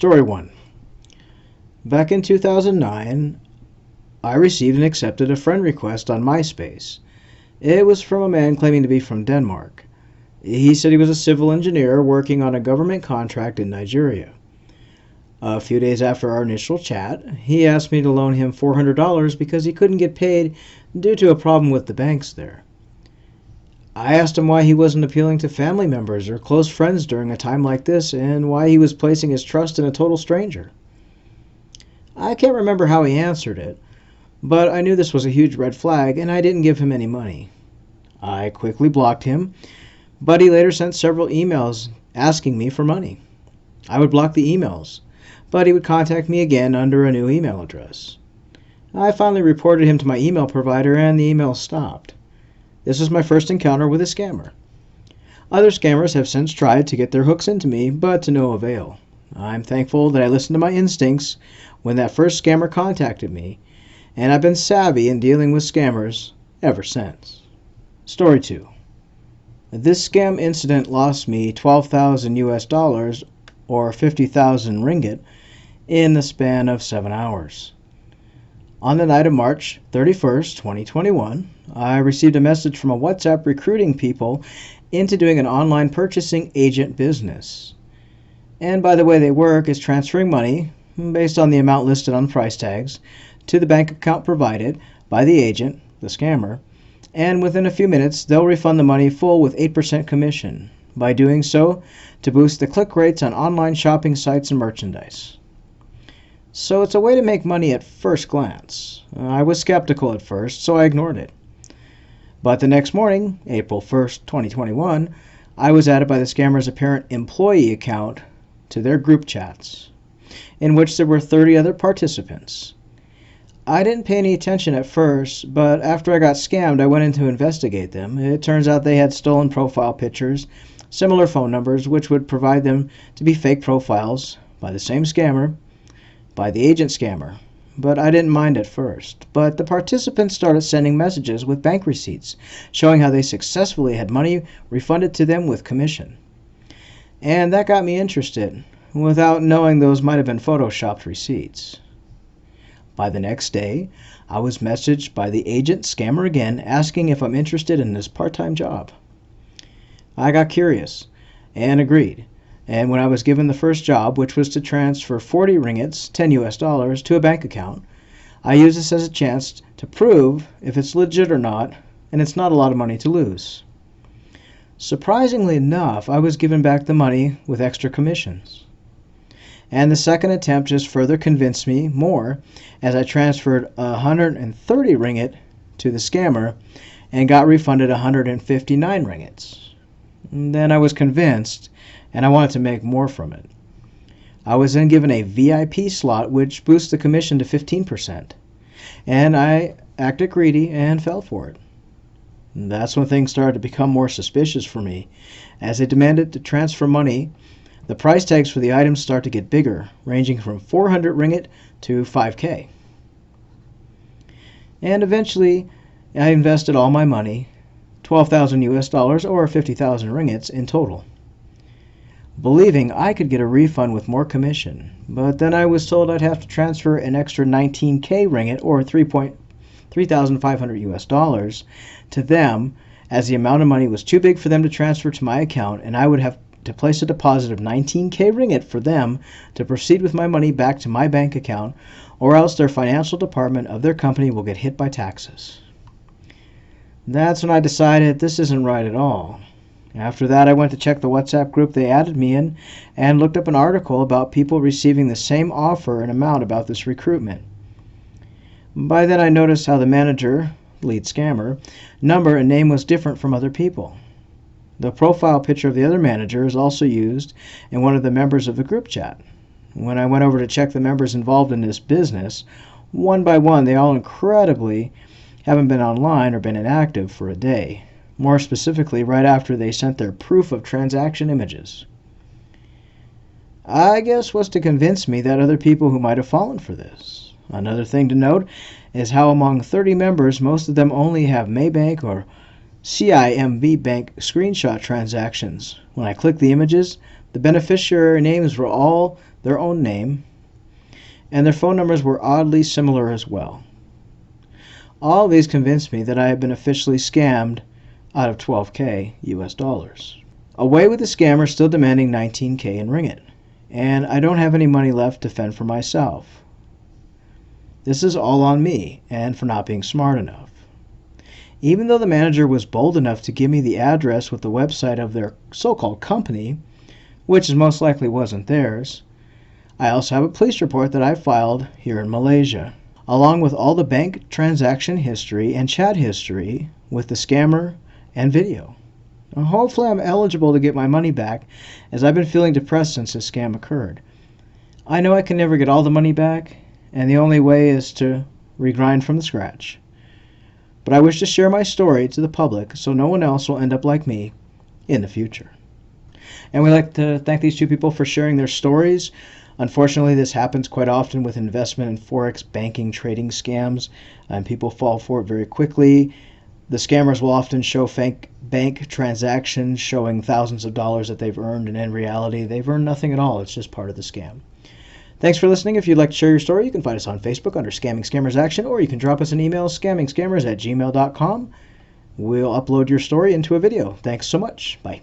Story 1. Back in 2009, I received and accepted a friend request on MySpace. It was from a man claiming to be from Denmark. He said he was a civil engineer working on a government contract in Nigeria. A few days after our initial chat, he asked me to loan him $400 because he couldn't get paid due to a problem with the banks there. I asked him why he wasn't appealing to family members or close friends during a time like this, and why he was placing his trust in a total stranger. I can't remember how he answered it, but I knew this was a huge red flag, and I didn't give him any money. I quickly blocked him, but he later sent several emails asking me for money. I would block the emails, but he would contact me again under a new email address. I finally reported him to my email provider, and the email stopped. This was my first encounter with a scammer. Other scammers have since tried to get their hooks into me, but to no avail. I'm thankful that I listened to my instincts when that first scammer contacted me, and I've been savvy in dealing with scammers ever since. Story 2. This scam incident lost me 12,000 US dollars or 50,000 ringgit in the span of 7 hours. On the night of March 31st, 2021, I received a message from a WhatsApp recruiting people into doing an online purchasing agent business. And by the way they work is transferring money, based on the amount listed on price tags, to the bank account provided by the agent, the scammer, and within a few minutes they'll refund the money full with 8% commission, by doing so to boost the click rates on online shopping sites and merchandise. So it's a way to make money at first glance. I was skeptical at first, so I ignored it. But the next morning, April 1st, 2021, I was added by the scammer's apparent employee account to their group chats, in which there were 30 other participants. I didn't pay any attention at first, but after I got scammed, I went in to investigate them. It turns out they had stolen profile pictures, similar phone numbers, which would provide them to be fake profiles by the same scammer, by the agent scammer. But I didn't mind at first. But the participants started sending messages with bank receipts, showing how they successfully had money refunded to them with commission. And that got me interested, without knowing those might have been photoshopped receipts. By the next day, I was messaged by the agent scammer again, asking if I'm interested in this part-time job. I got curious and agreed. And when I was given the first job, which was to transfer 40 ringgits, 10 US dollars, to a bank account, I used this as a chance to prove if it's legit or not, and it's not a lot of money to lose. Surprisingly enough, I was given back the money with extra commissions. And the second attempt just further convinced me more, as I transferred 130 ringgit to the scammer and got refunded 159 ringgits. Then I was convinced, and I wanted to make more from it. I was then given a VIP slot, which boosts the commission to 15%, and I acted greedy and fell for it. And that's when things started to become more suspicious for me. As they demanded to transfer money, the price tags for the items start to get bigger, ranging from 400 ringgit to 5K. And eventually, I invested all my money, 12,000 US dollars or 50,000 ringgits in total, believing I could get a refund with more commission. But then I was told I'd have to transfer an extra 19K ringgit or 3,500 US dollars to them, as the amount of money was too big for them to transfer to my account, and I would have to place a deposit of 19K ringgit for them to proceed with my money back to my bank account, or else their financial department of their company will get hit by taxes. That's when I decided this isn't right at all. After that, I went to check the WhatsApp group they added me in and looked up an article about people receiving the same offer and amount about this recruitment. By then I noticed how the manager, lead scammer, number and name was different from other people. The profile picture of the other manager is also used in one of the members of the group chat. When I went over to check the members involved in this business, one by one they all incredibly haven't been online or been inactive for a day. More specifically, right after they sent their proof of transaction images. I guess was to convince me that other people who might have fallen for this. Another thing to note is how among 30 members, most of them only have Maybank or CIMB Bank screenshot transactions. When I clicked the images, the beneficiary names were all their own name, and their phone numbers were oddly similar as well. All of these convinced me that I had been officially scammed out of $12K US dollars. Away with the scammer still demanding $19K in ringgit, and I don't have any money left to fend for myself. This is all on me, and for not being smart enough. Even though the manager was bold enough to give me the address with the website of their so-called company, which most likely wasn't theirs, I also have a police report that I filed here in Malaysia, along with all the bank transaction history and chat history with the scammer and video. Now, hopefully I'm eligible to get my money back, as I've been feeling depressed since this scam occurred. I know I can never get all the money back, and the only way is to regrind from the scratch. But I wish to share my story to the public so no one else will end up like me in the future. And we'd like to thank these two people for sharing their stories. Unfortunately, this happens quite often with investment and forex banking trading scams, and people fall for it very quickly. The scammers will often show fake bank transactions showing thousands of dollars that they've earned, and in reality, they've earned nothing at all. It's just part of the scam. Thanks for listening. If you'd like to share your story, you can find us on Facebook under Scamming Scammers Action, or you can drop us an email, scammingscammers@gmail.com. We'll upload your story into a video. Thanks so much. Bye.